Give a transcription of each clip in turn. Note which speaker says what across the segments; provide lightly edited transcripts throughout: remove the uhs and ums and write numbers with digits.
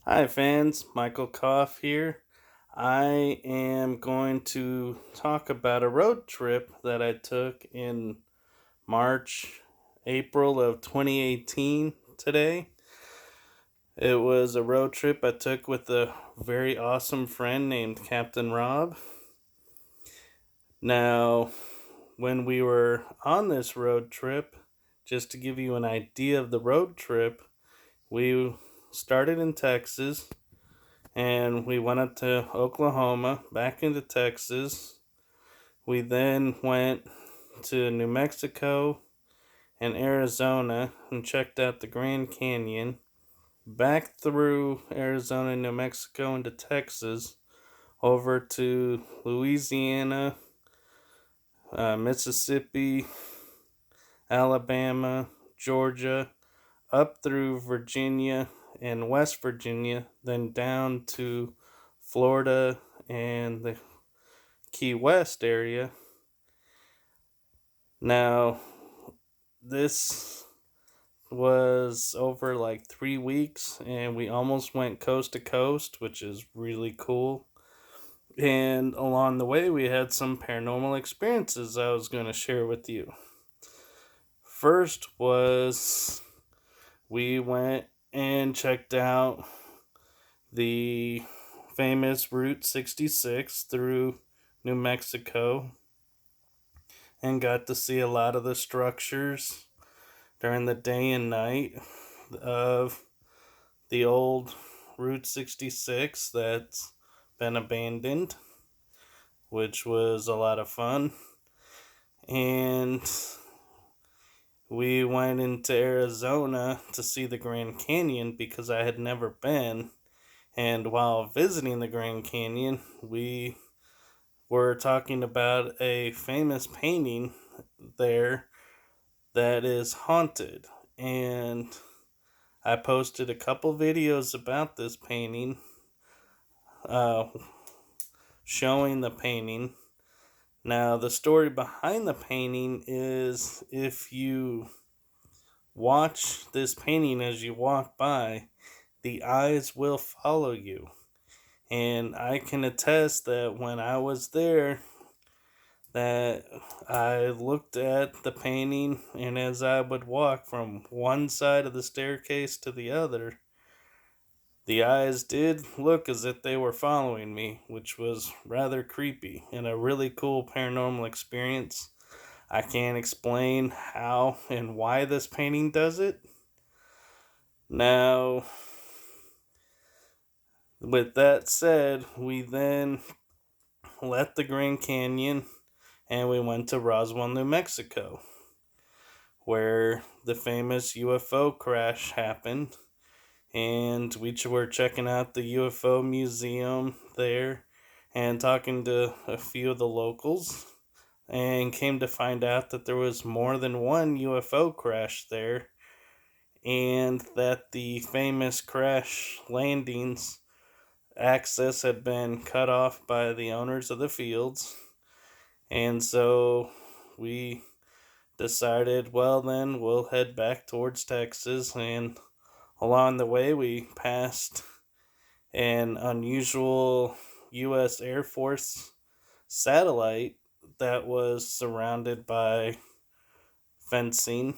Speaker 1: Hi, fans. Michael Koff here. I am going to talk about a road trip that I took in March, April of 2018 today. It was a road trip I took with a very awesome friend named Captain Rob. Now, when we were on this road trip, just to give you an idea of the road trip, we started in Texas and we went up to Oklahoma, back into Texas. We then went to New Mexico and Arizona and checked out the Grand Canyon, back through Arizona, New Mexico, into Texas, over to Louisiana, Mississippi, Alabama, Georgia, up through Virginia and West Virginia, then down to Florida and the Key West area. Now, this was over like 3 weeks, and we almost went coast to coast, which is really cool. And along the way, we had some paranormal experiences I was going to share with you. First was we went and checked out the famous Route 66 through New Mexico and got to see a lot of the structures during the day and night of the old Route 66 that's been abandoned, which was a lot of fun. And we went into Arizona to see the Grand Canyon because I had never been. And while visiting the Grand Canyon, we were talking about a famous painting there that is haunted. And I posted a couple videos about this painting, uh, showing the painting. Now, the story behind the painting is if you watch this painting as you walk by, the eyes will follow you. And I can attest that when I was there, that I looked at the painting, and as I would walk from one side of the staircase to the other, the eyes did look as if they were following me, which was rather creepy and a really cool paranormal experience. I can't explain how and why this painting does it. Now, with that said, we then left the Grand Canyon and we went to Roswell, New Mexico, where the famous UFO crash happened. And we were checking out the UFO museum there and talking to a few of the locals, and came to find out that there was more than one UFO crash there, and that the famous crash landings access had been cut off by the owners of the fields. And so we decided, well, then we'll head back towards Texas. And along the way, we passed an unusual U.S. Air Force satellite that was surrounded by fencing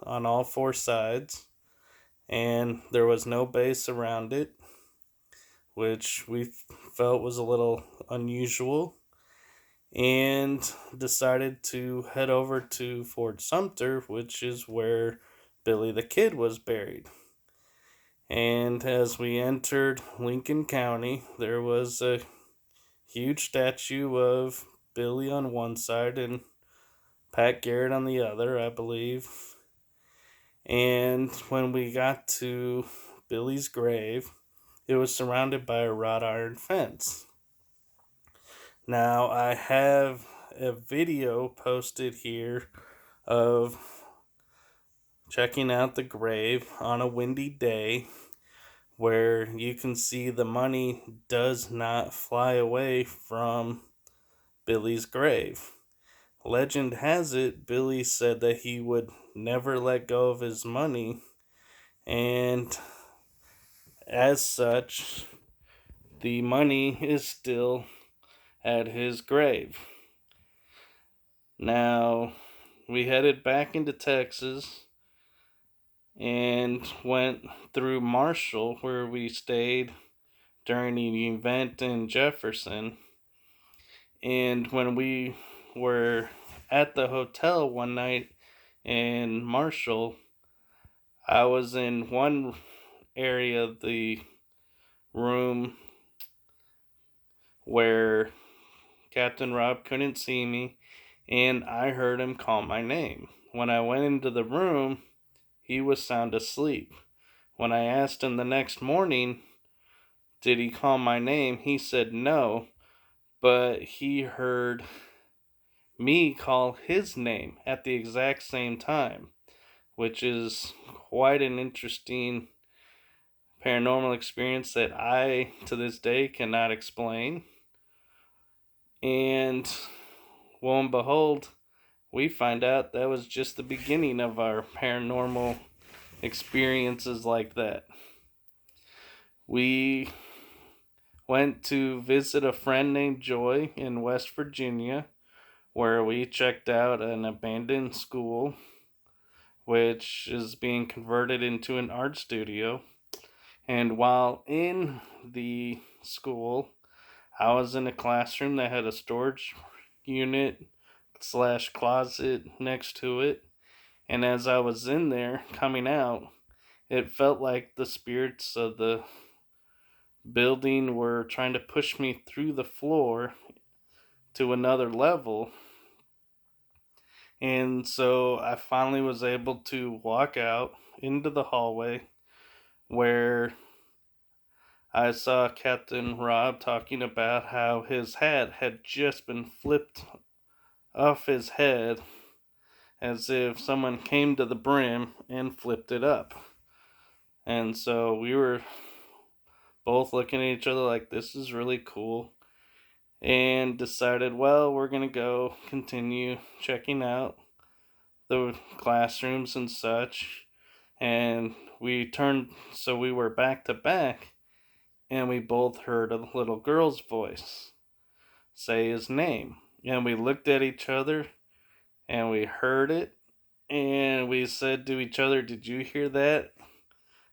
Speaker 1: on all four sides, and there was no base around it, which we felt was a little unusual, and decided to head over to Fort Sumter, which is where Billy the Kid was buried. And as we entered Lincoln County, there was a huge statue of Billy on one side and Pat Garrett on the other, I believe. And when we got to Billy's grave, it was surrounded by a wrought iron fence. Now, I have a video posted here of checking out the grave on a windy day where you can see the money does not fly away from Billy's grave. Legend has it, Billy said that he would never let go of his money, and as such, the money is still at his grave. Now, we headed back into Texas and went through Marshall, where we stayed during the event in Jefferson. And when we were at the hotel one night in Marshall, I was in one area of the room where Captain Rob couldn't see me, and I heard him call my name. When I went into the room, he was sound asleep. When I asked him the next morning, did he call my name, he said no, but he heard me call his name at the exact same time, which is quite an interesting paranormal experience that I, to this day, cannot explain. And lo and behold, we find out that was just the beginning of our paranormal experiences like that. We went to visit a friend named Joy in West Virginia, where we checked out an abandoned school, which is being converted into an art studio. And while in the school, I was in a classroom that had a storage unit slash closet next to it. And as I was in there coming out, it felt like the spirits of the building were trying to push me through the floor to another level. And so I finally was able to walk out into the hallway where I saw Captain Rob talking about how his hat had just been flipped off his head as if someone came to the brim and flipped it up. And so we were both looking at each other like, this is really cool, and decided, well, we're going to go continue checking out the classrooms and such. And we turned, so we were back to back, and we both heard a little girl's voice say his name. And we looked at each other, and we heard it, and we said to each other, did you hear that?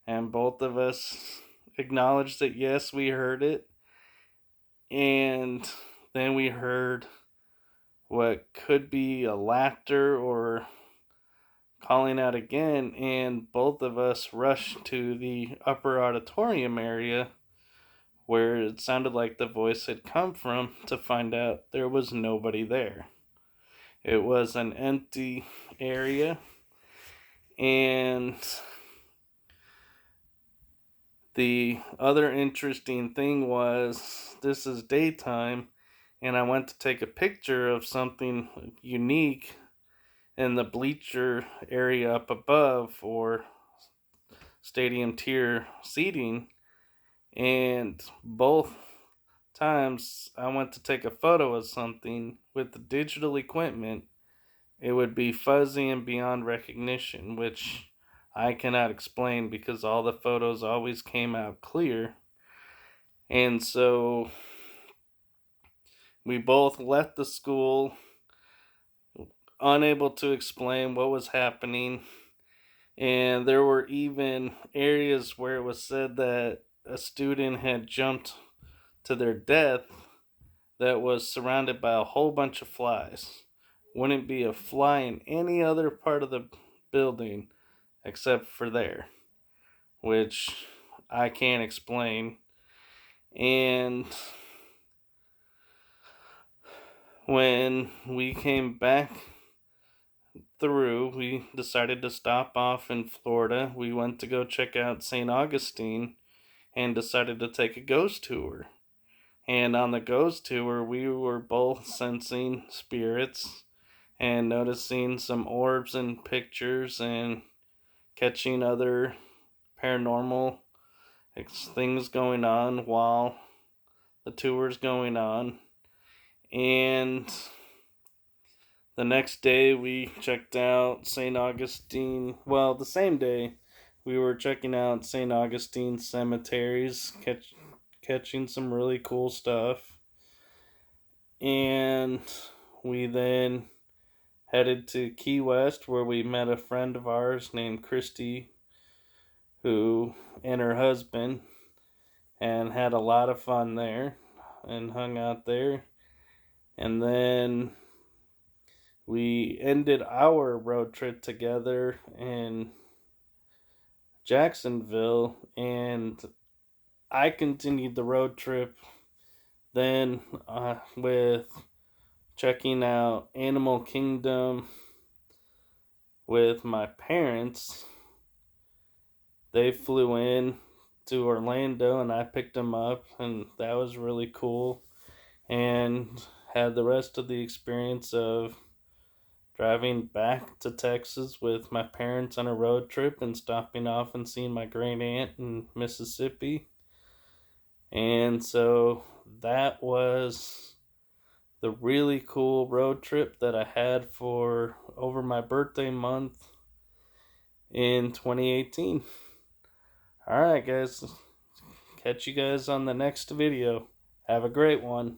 Speaker 1: And both of us acknowledged that yes, we heard it. And then we heard what could be a laughter or calling out again, and both of us rushed to the upper auditorium area where it sounded like the voice had come from, to find out there was nobody there. It was an empty area, and the other interesting thing was, this is daytime, and I went to take a picture of something unique in the bleacher area up above, or stadium tier seating, and both times I went to take a photo of something with the digital equipment, it would be fuzzy and beyond recognition, which I cannot explain because all the photos always came out clear. And so we both left the school unable to explain what was happening. And there were even areas where it was said that a student had jumped to their death that was surrounded by a whole bunch of flies. Wouldn't be a fly in any other part of the building except for there, which I can't explain. And when we came back through, we decided to stop off in Florida. We went to go check out St. Augustine and decided to take a ghost tour. And on the ghost tour, we were both sensing spirits and noticing some orbs and pictures and catching other paranormal things going on while the tour's going on. And the next day we checked out St. Augustine. Well, the same day we were checking out St. Augustine cemeteries, catching some really cool stuff. And we then headed to Key West, where we met a friend of ours named Christy, who and her husband, and had a lot of fun there and hung out there. And then we ended our road trip together in Jacksonville, and I continued the road trip then with checking out Animal Kingdom with my parents. They flew in to Orlando and I picked them up, and that was really cool. And had the rest of the experience of driving back to Texas with my parents on a road trip and stopping off and seeing my great aunt in Mississippi. And so that was the really cool road trip that I had for over my birthday month in 2018. Alright, guys. Catch you guys on the next video. Have a great one.